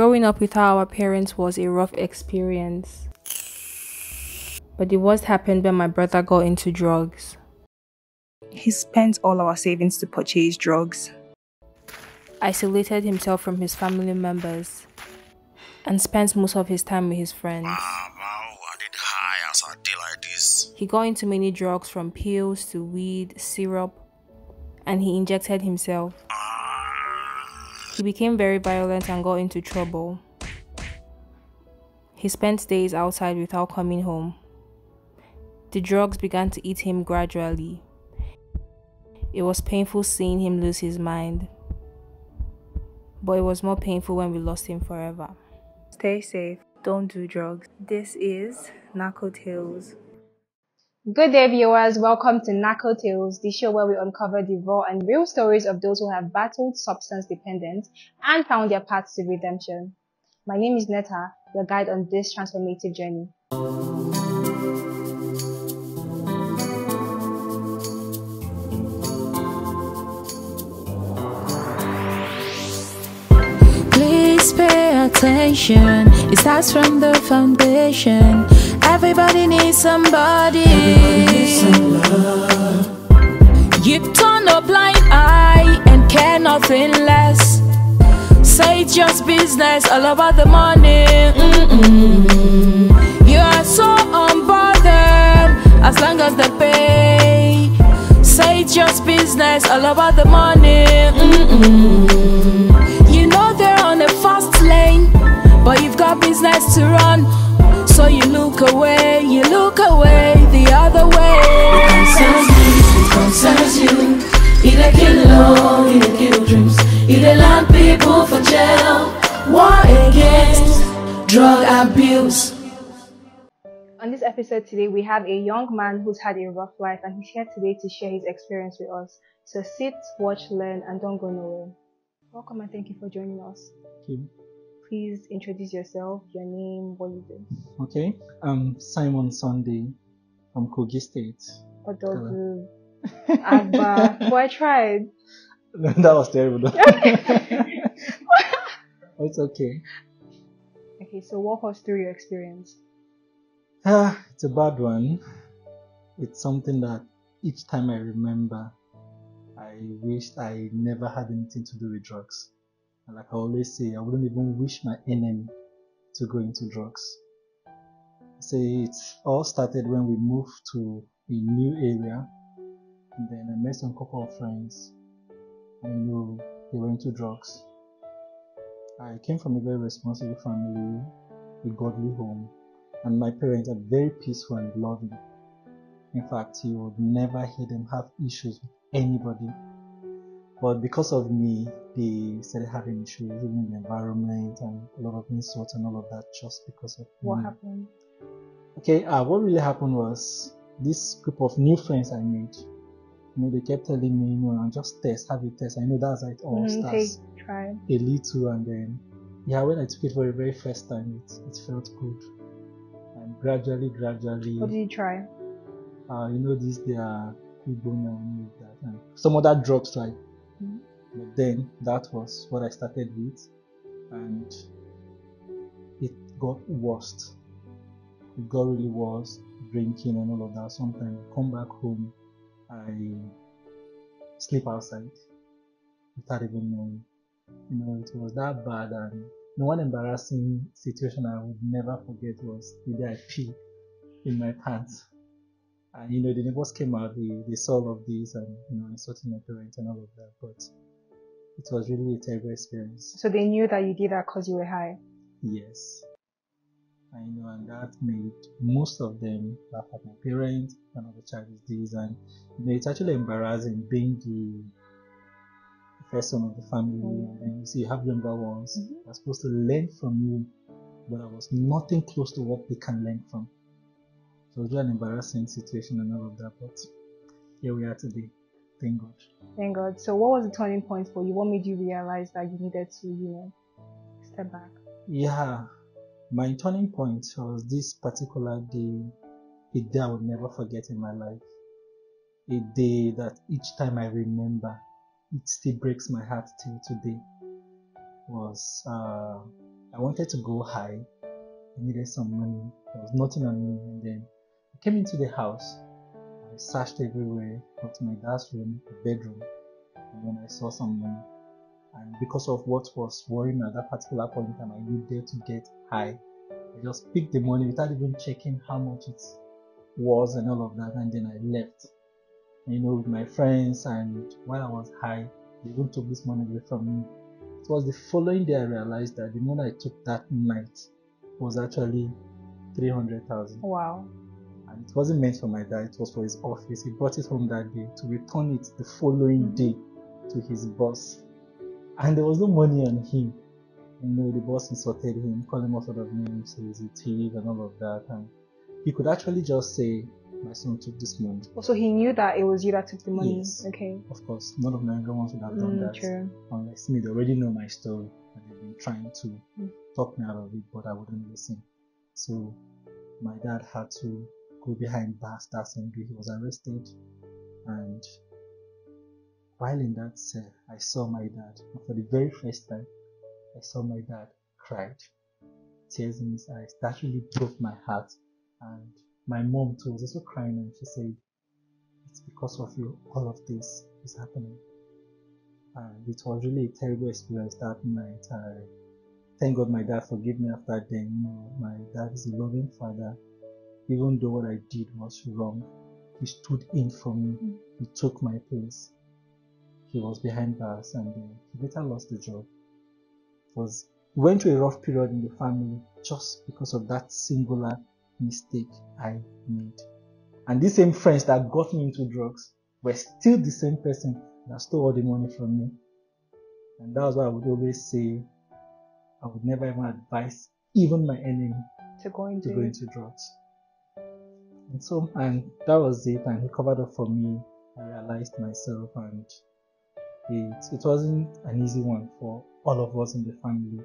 Growing up without our parents was a rough experience. But the worst happened when my brother got into drugs. He spent all our savings to purchase drugs, Isolated himself from his family members, and spent most of his time with his friends. I did high as a day like this. He got into many drugs from pills to weed, syrup, and he injected himself. He became very violent and got into trouble. He spent days outside without coming home. The drugs began to eat him gradually. It was painful seeing him lose his mind, but it was more painful when we lost him forever. Stay safe, don't do drugs. This is NarcoTales. Good day, viewers. Welcome to NarcoTales, the show where we uncover the raw and real stories of those who have battled substance dependence and found their paths to redemption. My name is Netta, your guide on this transformative journey. Please pay attention. It starts from the foundation. Everybody needs somebody. You turn a blind eye and care nothing less. Say it's just business, all about the money. You are so unbothered as long as they pay. Say it's just business, all about the money. You know they're on a fast lane, but you've got business to run. So you look away the other way. It concerns you. It a kill love, it a kill dreams. It a land people for jail. War against drug abuse. On this episode today, we have a young man who's had a rough life, and he's here today to share his experience with us. So sit, watch, learn, and don't go nowhere. Welcome and thank you for joining us. Thank you. Please introduce yourself, your name, what you do. Okay, I'm Simon Sunday from Kogi State. Odogu, Abba. Well, I tried. That was terrible. It's okay. Okay, so walk us through your experience. It's a bad one. It's something that each time I remember, I wished I never had anything to do with drugs. And like I always say, I wouldn't even wish my enemy to go into drugs. Say it all started when we moved to a new area, and then I met some couple of friends. I know they were into drugs. I came from a very responsible family, a godly home, and my parents are very peaceful and loving. In fact, you would never hear them have issues with anybody. But because of me, they started having issues in the environment and a lot of insults and all of that just because of What me. happened? Okay, what really happened was this group of new friends I made. They kept telling me, just test, have a test. I know that's how it all starts. Try. A little, and then, when I took it for the very first time, it felt good. And gradually. What did you try? These they are Ibona and that, and some other drugs like. But then that was what I started with, and it got worse. It got really worse, drinking and all of that. Sometimes I come back home, I sleep outside without even knowing. It was that bad, and one embarrassing situation I would never forget was the day I peed in my pants. And the neighbors came out, they saw all of this, and insulting my parents and all of that. But it was really a terrible experience. So they knew that you did that because you were high? Yes. And that made most of them laugh at my parents and other child is this, and it's actually embarrassing being the first son of the family, and you see you have younger ones that are supposed to learn from you, but I was nothing close to what they can learn from. So it was really an embarrassing situation and all of that, but here we are today. Thank God. Thank God. So what was the turning point for you? What made you realize that you needed to, step back? Yeah, my turning point was this particular day, a day I would never forget in my life. A day that each time I remember, it still breaks my heart till today. I I wanted to go high. I needed some money. There was nothing on me. And then I came into the house. I searched everywhere, got to my dad's room, the bedroom, and then I saw some money. And because of what was worrying me at that particular point in time, I needed to get high. I just picked the money without even checking how much it was and all of that, and then I left. And, with my friends, and while I was high, they even took this money away from me. It was the following day I realized that the money I took that night was actually 300,000. Wow. And it wasn't meant for my dad, it was for his office. He brought it home that day to return it the following day to his boss. And there was no money on him. The boss insulted him, called him all sort of names, so he's a thief and all of that. And he could actually just say, my son took this money. So he knew that it was you that took the money? Yes. Okay. Of course, none of my younger ones would have done that. True. Unless me, they already know my story and they've been trying to talk me out of it, but I wouldn't listen. So my dad had to go behind bars that same day. He was arrested, and while in that cell, I saw my dad. And for the very first time, I saw my dad cried, tears in his eyes. That really broke my heart. And my mom too was also crying, and she said, it's because of you all of this is happening. And it was really a terrible experience that night. I thank God my dad forgave me after then. My dad is a loving father. Even though what I did was wrong, he stood in for me. He took my place. He was behind bars, and he later lost the job. We went through a rough period in the family just because of that singular mistake I made. And these same friends that got me into drugs were still the same person that stole all the money from me. And that was why I would always say I would never even advise even my enemy to go into drugs. And that was it, and he covered up for me. I realized myself, and it wasn't an easy one for all of us in the family.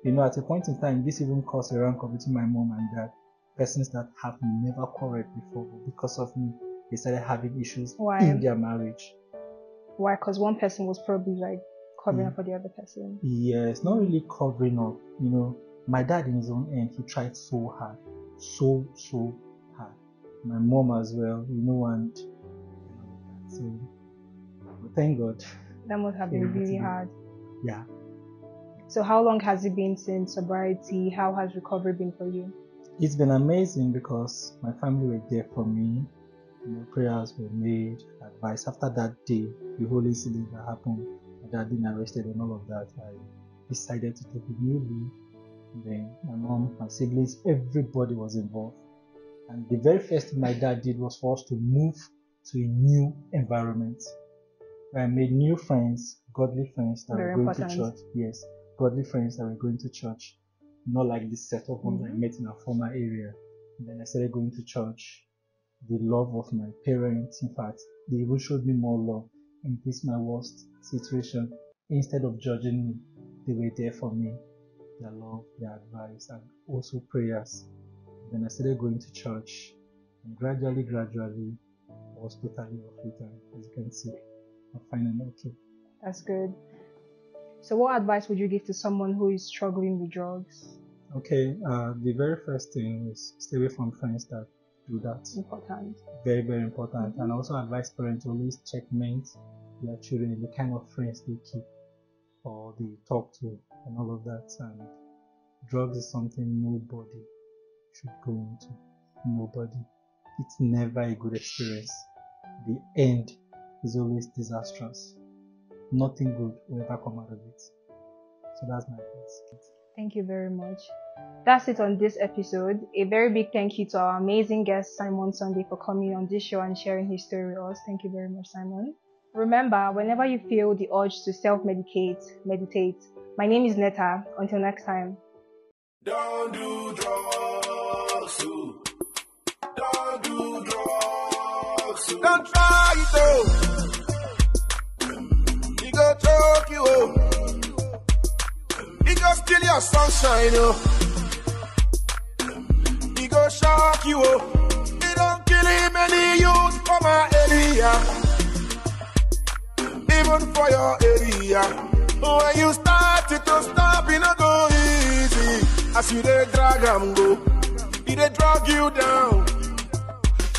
At a point in time, this even caused a rancor between my mom and dad. Persons that have never quarreled before, but because of me, they started having issues in their marriage. Why? Because one person was probably covering up for the other person. Yes, not really covering up. My dad in his own end, he tried so hard. So hard. My mom as well, and so thank God. That must have been really hard. Yeah. So how long has it been since sobriety? How has recovery been for you? It's been amazing because my family were there for me. Prayers were made, advice. After that day, the whole incident that happened, my dad being arrested and all of that, I decided to take a new leave. Then my mom, my siblings, everybody was involved. And the very first thing my dad did was for us to move to a new environment. I made new friends, godly friends that were going to church. Yes, godly friends that were going to church. Not like the set of ones I met in our former area. And then I started going to church. The love of my parents, in fact, they even showed me more love in this my worst situation. Instead of judging me, they were there for me. Their love, their advice, and also prayers. Then I started going to church, and gradually, I was totally off it, and as you can see, I'm fine and okay. That's good. So what advice would you give to someone who is struggling with drugs? Okay, the very first thing is stay away from friends that do that. Important. Very, very important. And I also advise parents to always checkmate their children, the kind of friends they keep or they talk to and all of that. And drugs is something nobody should go into. Nobody. It's never a good experience. The end is always disastrous. Nothing good will ever come out of it. So that's my advice. Thank you very much. That's it on this episode. A very big thank you to our amazing guest Simon Sunday for coming on this show and sharing his story with us. Thank you very much, Simon. Remember, whenever you feel the urge to self-medicate, meditate. My name is Netta. Until next time. Don't do drugs. Don't do drugs. Don't try it though. He go choke you up. He go steal your sunshine up. He go shock you up. He don't kill him any youth for my area. Even for your area. When you start it to stop, it don't go easy. As you dey drag am go, he dey drag you down.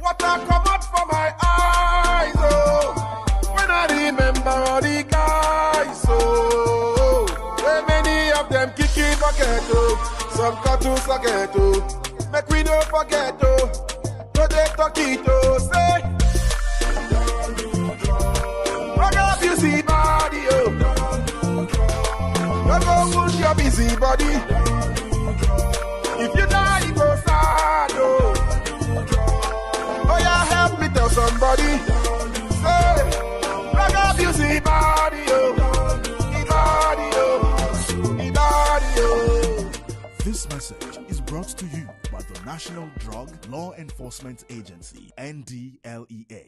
Water come out from my eyes, oh, when I remember all the guys, oh, where many of them kiki bucket, oh, some cut to socket, oh, make we no forget, oh, no they talk it, oh, say, rock up you see body, oh, don't go push your busy body. If you die, you go sad, oh. Oh yeah, help me tell somebody. Say, rock up, you see body, oh. Body, oh. Body, oh. This message is brought to you by the National Drug Law Enforcement Agency, NDLEA.